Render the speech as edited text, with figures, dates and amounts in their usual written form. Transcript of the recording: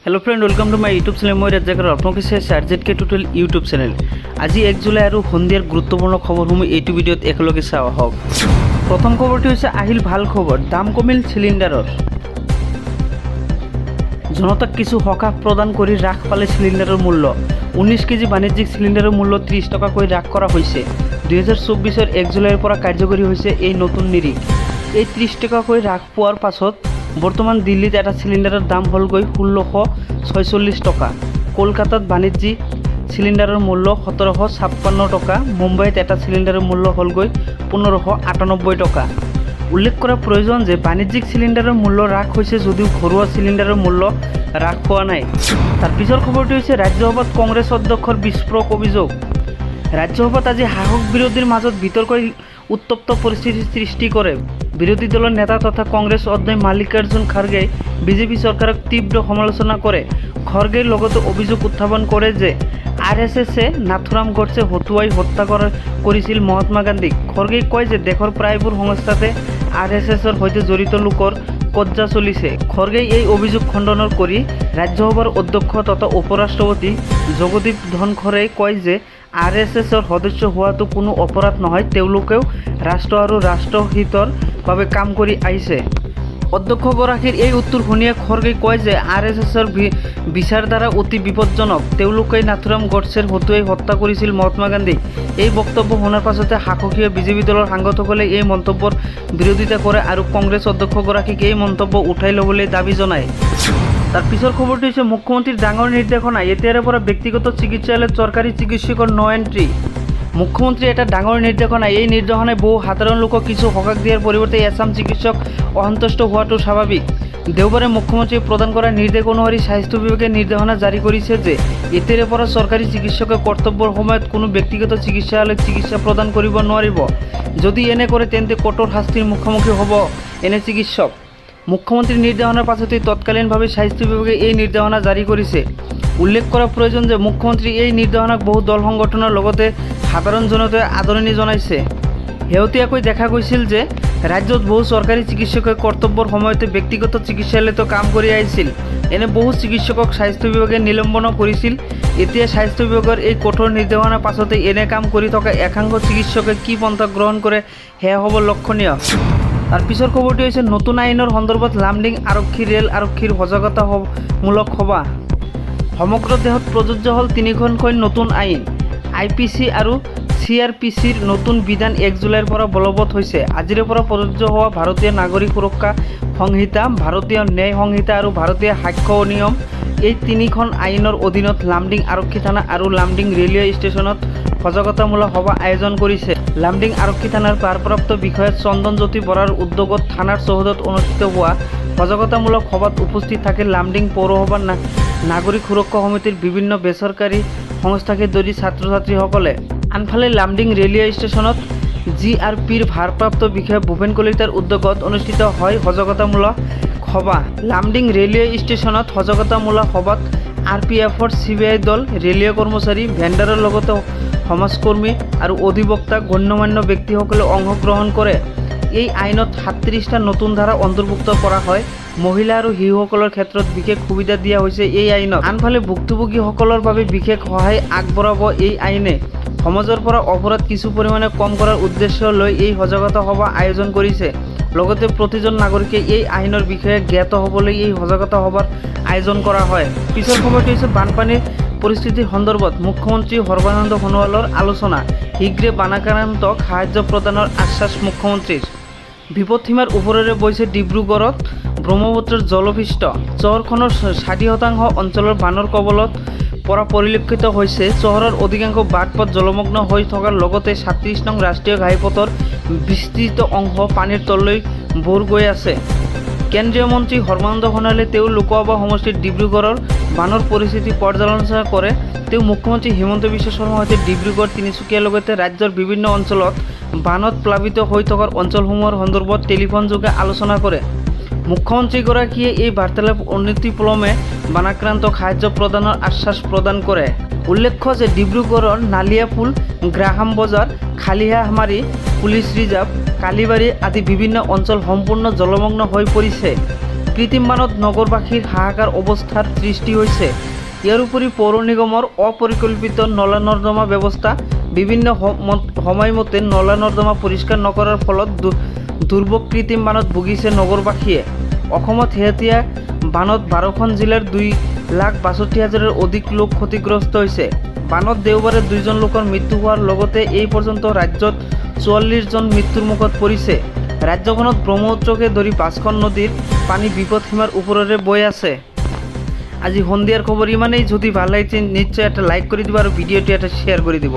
Hello friend, welcome to my YouTube channel. मैं राजाकर आपलोक चाइছে RZK टुटोरियल यूट्यूब चैनल। आज 1 जुलाई और सन्धियार गुरुत्वपूर्ण खबरসমূह এইটো ভিডিওত একেলগে চাওয়া হোক। प्रथम खबरটি হৈছে আহিল ভাল খবৰ, দাম কমিল সিলিন্ডাৰৰ। জনতাক কিছু সকাহ প্ৰদান কৰি হ্ৰাস পালে সিলিন্ডাৰৰ মূল্য। 19 কেজি বাণিজ্যিক সিলিন্ডাৰৰ মূল্য 30 টকাকৈ হ্ৰাস কৰা হৈছে। 2024 1 জুলাইৰ পৰা কাৰ্যকৰী হৈছে এই নতুন নিৰিখ। এই 30 টকাকৈ হ্ৰাস পোৱাৰ পাছত বৰ্তমান দিল্লীত এটা সিলিন্ডাৰৰ দাম হ'লগৈ 1646 টকা। কলকাতাত বাণিজ্যিক সিলিন্ডাৰৰ মূল্য 1756 টকা। মুম্বাইত এটা সিলিন্ডাৰৰ মূল্য হ'লগৈ 1598 টকা। উল্লেখ কৰা প্ৰয়োজন যে বাণিজ্যিক সিলিন্ডাৰৰ মূল্য হ্ৰাস হৈছে যদিও ঘৰুৱা সিলিন্ডাৰৰ মূল্য হ্ৰাস পোৱা নাই। তাৰ পিছৰ খবৰটো হৈছে ৰাজ্যসভাত কংগ্ৰেছ অধ্যক্ষৰ বিস্ফোৰক অভিযোগ। ৰাজ্যসভাত আজি শাসক বিৰোধীৰ মাজত বিতৰ্কই উত্তপ্ত পৰিস্থিতিৰ সৃষ্টি কৰে। বিৰোধী দলৰ নেতা তথা কংগ্ৰেছ অধ্যক্ষ মাল্লিকাৰ্জুন খাৰ্গে বিজেপি চৰকাৰক তীব্ৰ সমালোচনা কৰে। খৰ্গেৰ লগতে অভিযোগ উত্থাপন কৰে যে RSSে নাথুৰাম গডছে হতুৱাই হত্যা কৰিছিল মহাত্মা গান্ধীক। খৰ্গেই কয় যে দেশৰ প্ৰায়বোৰ সংস্থাতে RSSৰ সৈতে জড়িত লোকৰ কব্জা চলিছে। খৰ্গেই এই অভিযোগ খণ্ডন কৰি ৰাজ্যসভাৰ অধ্যক্ষ তথা উপৰাষ্ট্ৰপতি জগদীপ ধনখৰে কয় যে RSSৰ সদস্য হোৱাটো কোনো অপৰাধ নহয়, তেওঁলোকেও ৰাষ্ট্ৰ আৰু ৰাষ্ট্ৰহিতৰ বাবে কাম কৰি আহিছে। অধ্যক্ষগৰাকীৰ এই উত্তৰ শুনিয়ে খৰ্গেই কয় যে RSSৰ বিচাৰধাৰা অতি বিপদজনক। তেওঁলোকে নাথুৰাম গডছেৰ হতুৱাই হত্যা কৰিছিল মহাত্মা গান্ধীক। এই বক্তব্য শুনাৰ পাছতে শাসকীয় বিজেপি দলৰ সাংসদসকলে এই মন্তব্যৰ বিৰোধিতা কৰে আৰু কংগ্ৰেছ অধ্যক্ষগৰাকীক এই মন্তব্য উঠাই ল'বলৈ দাবী জনায়। তাৰ পিছৰ খবৰটো হৈছে মুখ্যমন্ত্ৰীৰ ডাঙৰ নিৰ্দেশনা, এতিয়াৰে পৰা ব্যক্তিগত চিকিৎসালয়ত চৰকাৰী চিকিৎসকৰ ন এণ্ট্ৰি। মুখ্যমন্ত্ৰীৰ এটা ডাঙৰ নিৰ্দেশনা। এই নিৰ্দেশনাই বহু সাধাৰণ লোকক কিছু সকাহ দিয়াৰ পৰিৱৰ্তে এছাম চিকিৎসক অসন্তুষ্ট হোৱাটো স্বাভাৱিক। দেওবাৰে মুখ্যমন্ত্ৰীয়ে প্ৰদান কৰা নিৰ্দেশ অনুসৰি স্বাস্থ্য বিভাগে নিৰ্দেশনা জাৰি কৰিছে যে এতিয়াৰে পৰা চৰকাৰী চিকিৎসকে কৰ্তব্যৰ সময়ত কোনো ব্যক্তিগত চিকিৎসালয়ত চিকিৎসা প্ৰদান কৰিব নোৱাৰিব। যদি এনে কৰে তেন্তে কঠোৰ শাস্তিৰ মুখামুখি হ'ব এনে চিকিৎসক। মুখ্যমন্ত্ৰীৰ নিৰ্দেশনাৰ পাছতেই তৎকালীনভাৱে স্বাস্থ্য বিভাগে এই নিৰ্দেশনা জাৰি কৰিছে। উল্লেখ কৰা প্ৰয়োজন যে মুখ্যমন্ত্ৰীৰ এই নিৰ্দেশনাক বহু দল সংগঠনৰ লগতে সাধাৰণ জনতাই আদৰণি জনাইছে। শেহতীয়াকৈ দেখা গৈছিল যে ৰাজ্যত বহু চৰকাৰী চিকিৎসকে কৰ্তব্যৰ সময়তে ব্যক্তিগত চিকিৎসালয়তো কাম কৰি আহিছিল। এনে বহু চিকিৎসকক স্বাস্থ্য বিভাগে নিলম্বন কৰিছিল। এতিয়া স্বাস্থ্য বিভাগৰ এই কঠোৰ নিৰ্দেশনাৰ পাছতে এনে কাম কৰি থকা একাংশ চিকিৎসকে কি পন্থা গ্ৰহণ কৰে সেয়া হ'ব লক্ষণীয়। তাৰ পিছৰ খবৰটো হৈছে নতুন আইনৰ সন্দৰ্ভত লামডিং আৰক্ষী ৰেল আৰক্ষীৰ সজাগতামূলক সভা। সমগ্ৰ দেশত প্ৰযোজ্য হ'ল 3খনকৈ নতুন আইন। IPC আৰু CRPCৰ নতুন বিধান 1 জুলাইৰ পৰা বলবৎ হৈছে। আজিৰে পৰা প্ৰযোজ্য হোৱা ভাৰতীয় নাগৰিক সুৰক্ষা সংহিতা, ভাৰতীয় ন্যায় সংহিতা আৰু ভাৰতীয় সাক্ষ্য নিয়ম, এই 3খন আইনৰ অধীনত লামডিং আৰক্ষী থানা আৰু লামডিং ৰেলৱে ষ্টেচনত সজাগতামূলক সভা আয়োজন কৰিছে। লামডিং আৰক্ষী থানাৰ ভাৰপ্ৰাপ্ত বিষয়া চন্দনজ্যোতি বৰাৰ উদ্যোগত থানাৰ চৌহদত অনুষ্ঠিত হোৱা সজাগতামূলক সভাত উপস্থিত থাকে লামডিং পৌৰসভাৰ নাগৰিক সুৰক্ষা সমিতিৰ বিভিন্ন বেচৰকাৰী সংস্থাকে ধৰি ছাত্ৰ ছাত্ৰীসকলে। আনফালে লামডিং ৰেলৱে ষ্টেচনত GRPৰ ভাৰপ্ৰাপ্ত বিষয়া ভূপেন কলিতাৰ উদ্যোগত অনুষ্ঠিত হয় সজাগতামূলক সভা। লামডিং ৰেলৱে ষ্টেচনত সজাগতামূলক সভাত RPFৰ CBI দল, ৰেলৱে কৰ্মচাৰী, ভেণ্ডাৰৰ লগতে সমাজকৰ্মী আৰু অধিবক্তা গণ্যমান্য ব্যক্তিসকলে অংশগ্ৰহণ কৰে। এই আইনত 37টা নতুন ধাৰা অন্তৰ্ভুক্ত কৰা হয়। মহিলা আৰু শিশুসকলৰ ক্ষেত্ৰত বিশেষ সুবিধা দিয়া হৈছে এই আইনত। আনফালে ভুক্তভোগীসকলৰ বাবে বিশেষ সহায় আগবঢ়াব এই আইনে। সমাজৰ পৰা অপৰাধ কিছু পৰিমাণে কম কৰাৰ উদ্দেশ্য লৈ এই সজাগতা সভা আয়োজন কৰিছে। লগতে প্ৰতিজন নাগৰিকে এই আইনৰ বিষয়ে জ্ঞাত হ'বলৈ এই সজাগতা সভাৰ আয়োজন কৰা হয়। পিছৰ খবৰটো হৈছে বানপানীৰ পৰিস্থিতিৰ সন্দৰ্ভত মুখ্যমন্ত্ৰী সৰ্বানন্দ সোণোৱালৰ আলোচনা। শীঘ্ৰে বানাক্ৰান্তক সাহায্য প্ৰদানৰ আশ্বাস মুখ্যমন্ত্ৰীৰ। বিপদসীমাৰ ওপৰেৰে বৈছে ডিব্ৰুগড়ত ব্ৰহ্মপুত্ৰৰ জলপৃষ্ঠ। চহৰখনৰ 60% অঞ্চলৰ বানৰ কবলত পৰা পৰিলক্ষিত হৈছে। চহৰৰ অধিকাংশ বাট পথ জলমগ্ন হৈ থকাৰ লগতে 37 নং ৰাষ্ট্ৰীয় ঘাইপথৰ বিস্তৃত অংশ পানীৰ তললৈ বুৰ গৈ আছে। কেন্দ্ৰীয় মন্ত্ৰী সৰ্বানন্দ সোণোৱালে তেওঁ লোকসভা সমষ্টিত ডিব্ৰুগড়ৰ বানৰ পৰিস্থিতি পৰ্যালোচনা কৰে। তেওঁ মুখ্যমন্ত্ৰী হিমন্ত বিশ্ব শৰ্মাৰ সৈতে ডিব্ৰুগড়, তিনিচুকীয়াৰ লগতে ৰাজ্যৰ বিভিন্ন অঞ্চলত বানত প্লাবিত হৈ থকাৰ অঞ্চলসমূহৰ সন্দৰ্ভত টেলিফোনযোগে আলোচনা কৰে। মুখ্যমন্ত্ৰীগৰাকীয়ে এই বাৰ্তালাপ অনতিপলমে বানাক্ৰান্তক সাহায্য প্ৰদানৰ আশ্বাস প্ৰদান কৰে। উল্লেখ্য যে ডিব্ৰুগড়ৰ নালিয়াপুল, গ্ৰাহাম বজাৰ, খালিহামাৰী, পুলিচ ৰিজাৰ্ভ, কালিবাৰী আদি বিভিন্ন অঞ্চল সম্পূৰ্ণ জলমগ্ন হৈ পৰিছে। কৃত্ৰিম বানত নগৰবাসীৰ হাহাকাৰ অৱস্থাৰ সৃষ্টি হৈছে। ইয়াৰ উপৰি পৌৰ নিগমৰ অপৰিকল্পিত নলা নৰ্দমা ব্যৱস্থা, বিভিন্ন সময়মতে নলা নৰ্দমা পৰিষ্কাৰ নকৰাৰ ফলত দুৰ্ভোগ কৃত্ৰিম বানত ভুগিছে নগৰবাসীয়ে। অসমত শেহতীয়া বানত 12খন জিলাৰ 2,62,000ৰ অধিক লোক ক্ষতিগ্ৰস্ত হৈছে। বানত দেওবাৰে 2জন লোকৰ মৃত্যু হোৱাৰ লগতে এই পৰ্যন্ত ৰাজ্যত 44জন মৃত্যুৰ মুখত পৰিছে। ৰাজ্যখনত ব্ৰহ্মপুত্ৰকে ধৰি 5খন নদীৰ পানী বিপদসীমাৰ ওপৰেৰে বৈ আছে। আজি সন্ধিয়াৰ খবৰ ইমানেই। যদি ভাল লাগিছে নিশ্চয় এটা লাইক কৰি দিব আৰু ভিডিঅ'টি এটা শ্বেয়াৰ কৰি দিব।